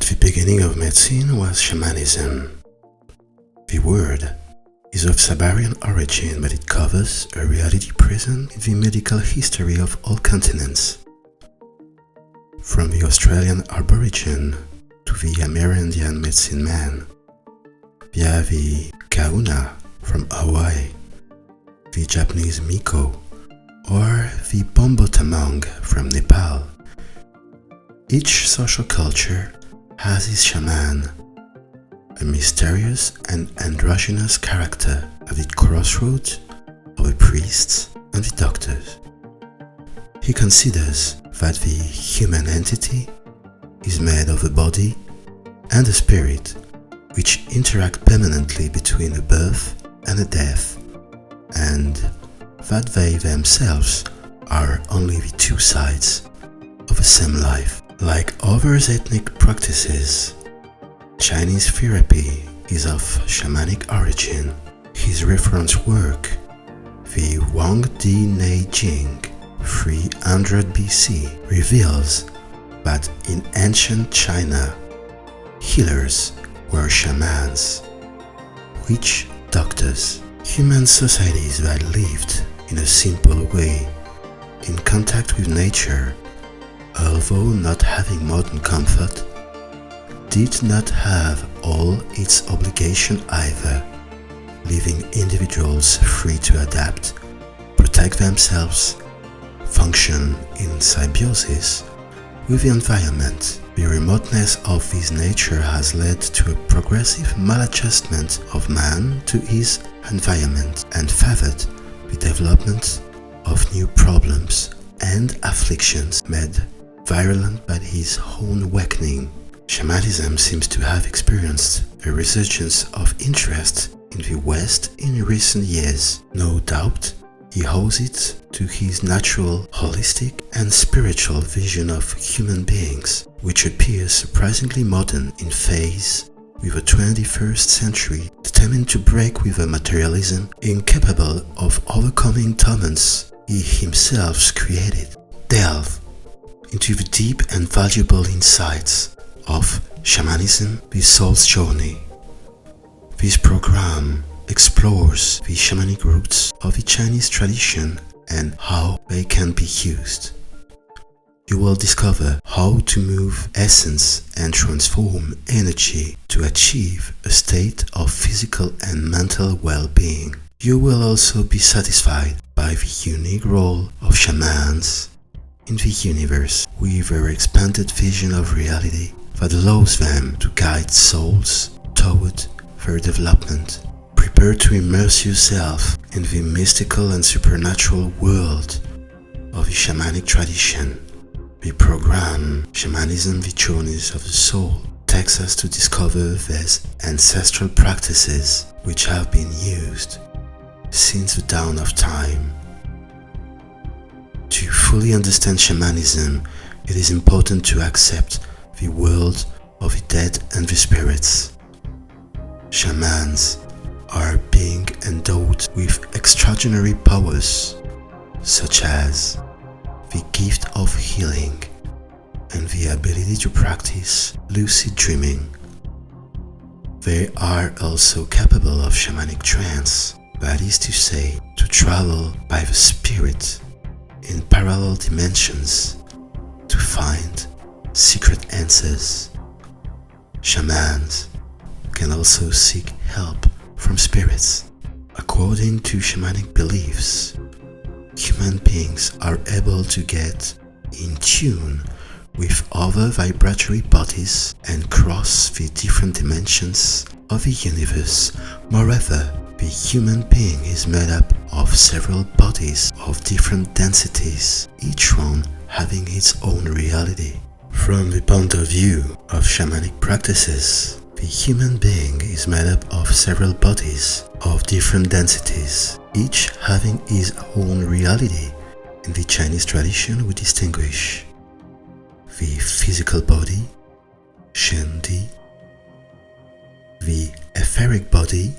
the beginning of medicine was shamanism. The word is of Siberian origin, but it covers a reality present in the medical history of all continents. From the Australian aborigine to the Amerindian medicine man, via the kahuna from Hawaii, the Japanese Miko, or the bombo Tamang from Nepal. Each social culture has its shaman, a mysterious and androgynous character at the crossroads of the priests and the doctors. He considers that the human entity is made of a body and a spirit which interact permanently between a birth and a death, and that they themselves are only the two sides of the same life. Like other ethnic practices, Chinese therapy is of shamanic origin. His reference work, the Wang Di Nei Jing 300 BC, reveals that in ancient China, healers were shamans, witch doctors, human societies that lived in a simple way, in contact with nature, although not having modern comfort, did not have all its obligation either, leaving individuals free to adapt, protect themselves, function in symbiosis with the environment. The remoteness of this nature has led to a progressive maladjustment of man to his environment and favored the development of new problems and afflictions made virulent by his own awakening. Shamanism seems to have experienced a resurgence of interest in the West in recent years. No doubt, he owes it to his natural, holistic and spiritual vision of human beings, which appears surprisingly modern in phase with the 21st century, determined to break with a materialism incapable of overcoming torments he himself created. Delve into the deep and valuable insights of shamanism, the soul's journey. This program explores the shamanic roots of the Chinese tradition and how they can be used. You will discover how to move essence and transform energy to achieve a state of physical and mental well-being. You will also be satisfied by the unique role of shamans in the universe, with their expanded vision of reality that allows them to guide souls toward their development. Prepare to immerse yourself in the mystical and supernatural world of the shamanic tradition. The program Shamanism, the Journeys of the Soul takes us to discover these ancestral practices which have been used since the dawn of time. To fully understand shamanism, it is important to accept the world of the dead and the spirits. Shamans are being endowed with extraordinary powers, such as the gift of healing and the ability to practice lucid dreaming. They are also capable of shamanic trance, that is to say, to travel by the spirit in parallel dimensions to find secret answers. Shamans can also seek help from spirits. According to shamanic beliefs, human beings are able to get in tune with other vibratory bodies and cross the different dimensions of the universe. Moreover, the human being is made up of several bodies of different densities, each one having its own reality. From the point of view of shamanic practices, the human being is made up of several bodies of different densities, each having his own reality. In the Chinese tradition, we distinguish the physical body, Shen Di, the etheric body,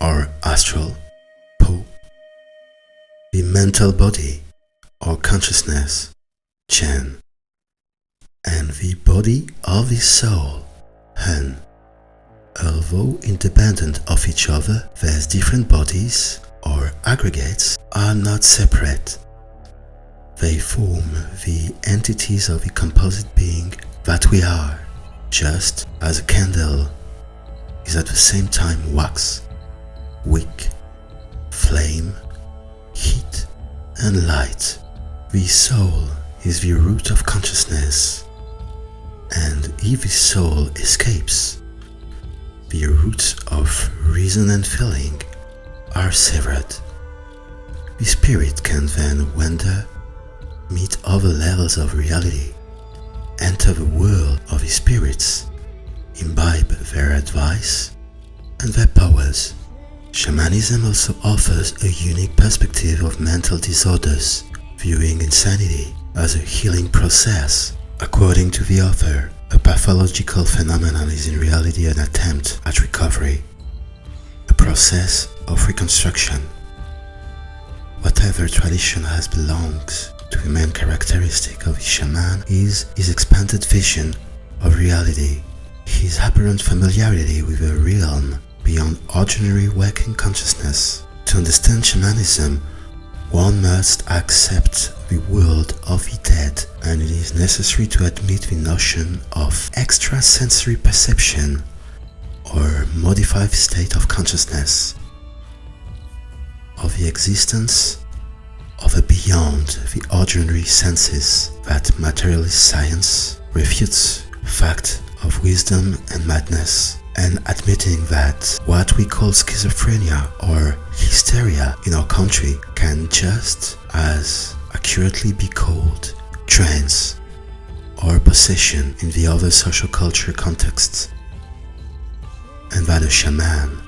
or astral, Po, the mental body, or consciousness, Chen, and the body of his soul, and although independent of each other, these different bodies or aggregates are not separate. They form the entities of the composite being that we are, just as a candle is at the same time wax, wick, flame, heat, and light. The soul is the root of consciousness, and if the soul escapes, the roots of reason and feeling are severed. The spirit can then wander, meet other levels of reality, enter the world of the spirits, imbibe their advice and their powers. Shamanism also offers a unique perspective of mental disorders, viewing insanity as a healing process. According to the author, a pathological phenomenon is in reality an attempt at recovery, a process of reconstruction. Whatever tradition has belonged to the main characteristic of the shaman is his expanded vision of reality, his apparent familiarity with a realm beyond ordinary waking consciousness. To understand shamanism, one must accept the world of the dead, and it is necessary to admit the notion of extrasensory perception or modified state of consciousness, of the existence of a beyond the ordinary senses that materialist science refutes fact of wisdom and madness, and admitting that what we call schizophrenia or hysteria in our country can just as accurately be called trance or possession in the other social culture contexts, and that a shaman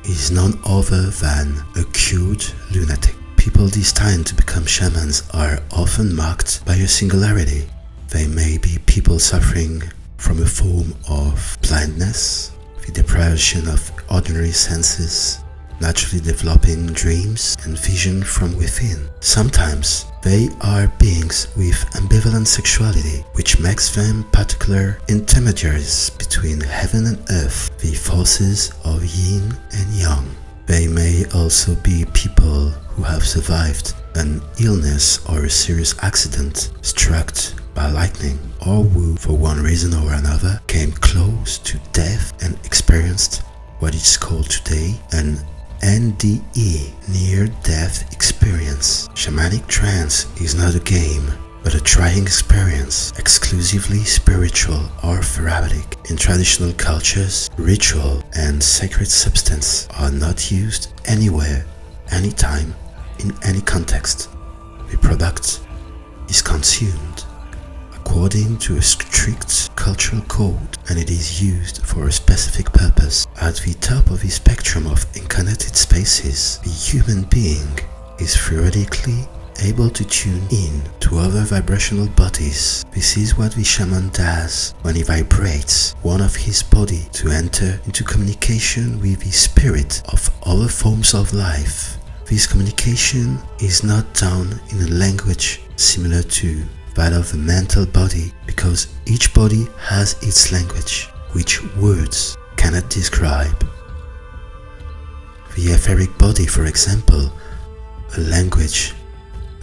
is none other than a cured lunatic. People destined to become shamans are often marked by a singularity. They may be people suffering from a form of blindness, the deprivation of ordinary senses, naturally developing dreams and vision from within. Sometimes they are beings with ambivalent sexuality, which makes them particular intermediaries between heaven and earth, the forces of yin and yang. They may also be people who have survived an illness or a serious accident, struck by lightning, or who, for one reason or another, came close to death and experienced what is called today an NDE, near-death experience. Shamanic trance is not a game, but a trying experience, exclusively spiritual or therapeutic. In traditional cultures, ritual and sacred substance are not used anywhere, anytime, in any context. The product is consumed according to a strict cultural code, and it is used for a specific purpose. At the top of the spectrum of incarnated spaces, the human being is theoretically able to tune in to other vibrational bodies. This is what the shaman does when he vibrates one of his body to enter into communication with the spirit of other forms of life. This communication is not done in a language similar to that of the mental body, because each body has its language, which words cannot describe. The etheric body, for example, a language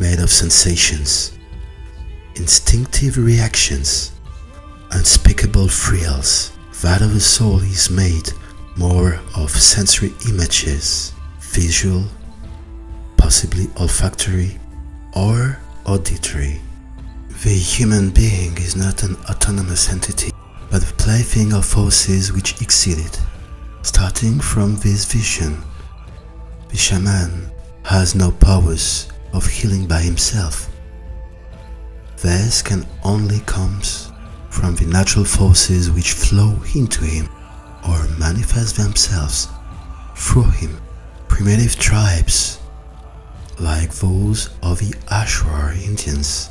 made of sensations, instinctive reactions, unspeakable thrills. That of the soul is made more of sensory images, visual, possibly olfactory, or auditory. The human being is not an autonomous entity, but the plaything of forces which exceed it. Starting from this vision, the shaman has no powers of healing by himself. This can only come from the natural forces which flow into him or manifest themselves through him. Primitive tribes, like those of the Ashwar Indians,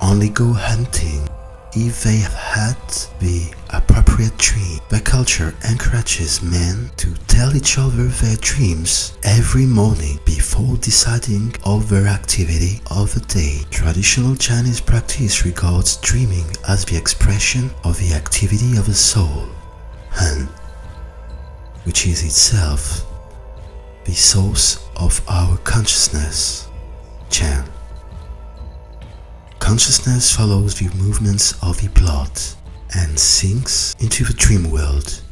only go hunting if they have had the appropriate dream. The culture encourages men to tell each other their dreams every morning before deciding on their activity of the day. Traditional Chinese practice regards dreaming as the expression of the activity of the soul, Han, which is itself the source of our consciousness, Chan. Consciousness follows the movements of the blood and sinks into the dream world.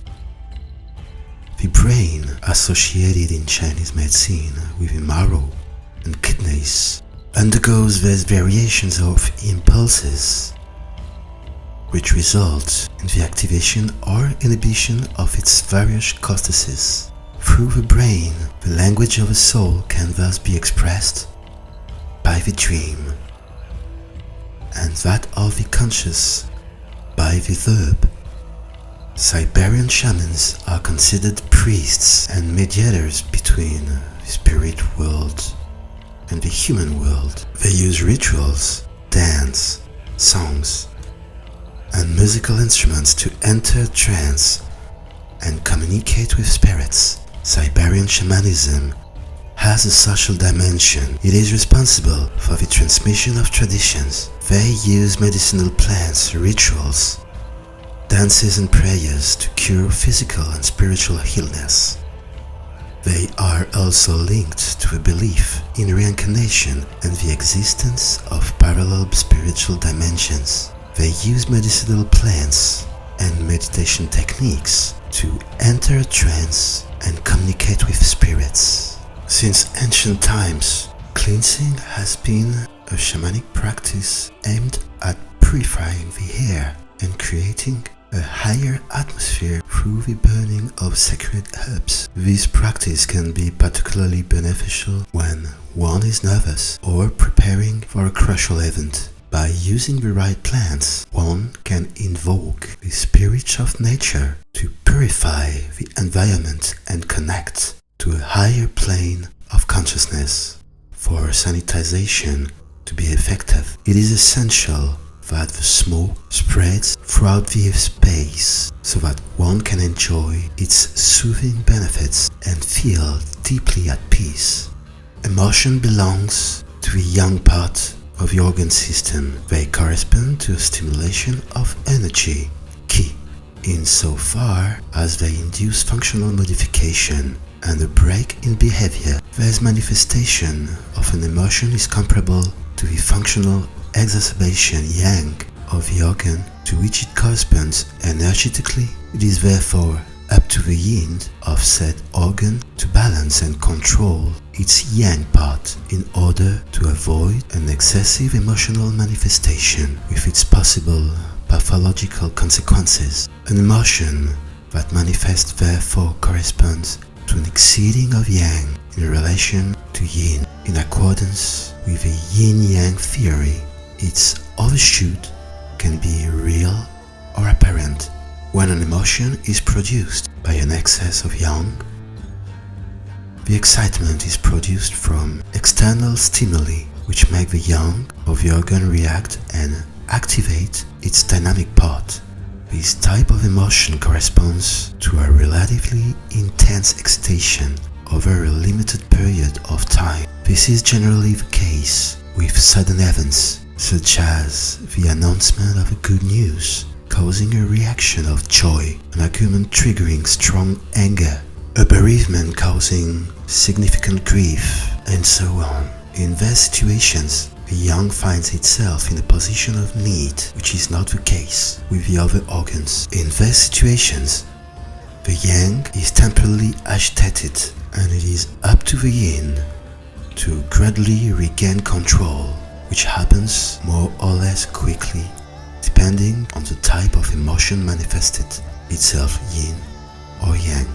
The brain, associated in Chinese medicine with the marrow and kidneys, undergoes various variations of impulses, which result in the activation or inhibition of its various cortices. Through the brain, the language of the soul can thus be expressed by the dream, and that of the conscious by the verb. Siberian shamans are considered priests and mediators between the spirit world and the human world. They use rituals, dance, songs, and musical instruments to enter trance and communicate with spirits. Siberian shamanism has a social dimension. It is responsible for the transmission of traditions. They use medicinal plants, rituals, dances and prayers to cure physical and spiritual illness. They are also linked to a belief in reincarnation and the existence of parallel spiritual dimensions. They use medicinal plants and meditation techniques to enter a trance and communicate with spirits. Since ancient times, cleansing has been a shamanic practice aimed at purifying the air and creating a higher atmosphere through the burning of sacred herbs. This practice can be particularly beneficial when one is nervous or preparing for a crucial event. By using the right plants, one can invoke the spirits of nature to purify the environment and connect to a higher plane of consciousness. For sanitization to be effective, it is essential that the smoke spreads throughout the space so that one can enjoy its soothing benefits and feel deeply at peace. Emotion belongs to the yang part of the organ system. They correspond to a stimulation of energy, qi, insofar as they induce functional modification and a break in behavior. This manifestation of an emotion is comparable to the functional exacerbation yang of the organ to which it corresponds energetically. It is therefore up to the yin of said organ to balance and control its yang part in order to avoid an excessive emotional manifestation with its possible pathological consequences. An emotion that manifests therefore corresponds to an exceeding of yang in relation to yin. In accordance with the yin-yang theory, its overshoot can be real or apparent. When an emotion is produced by an excess of yang, the excitement is produced from external stimuli which make the yang of the organ react and activate its dynamic part. This type of emotion corresponds to a relatively intense excitation over a limited period of time. This is generally the case with sudden events, such as the announcement of a good news, causing a reaction of joy, an argument triggering strong anger, a bereavement causing significant grief, and so on. In these situations, the yang finds itself in a position of need, which is not the case with the other organs. In these situations, the yang is temporarily agitated, and it is up to the yin to gradually regain control, which happens more or less quickly, depending on the type of emotion manifested, itself yin or yang.